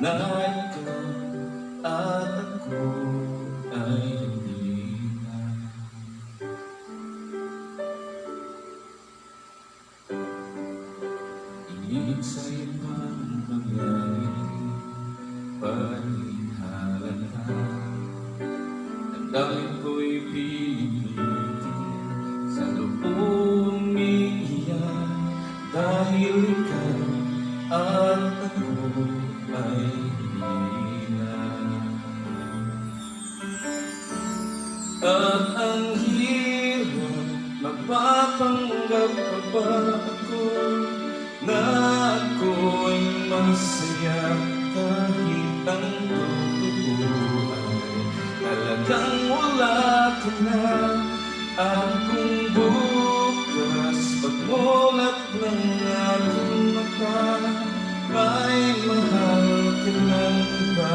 na ikaw at ako ay hindi na. Inig sa ibang mangyari, panihalata. Ang dami ko'y pinipitin, sa loob umiiyak, dahil ikaw at ako ay hindi na. At ang hirap, magpapanggap pa ba ako na ako'y masaya kahit ang totoo ay talagang wala ka na. At kung bukas pagmulat ng aking mata ay mahal ka ng iba,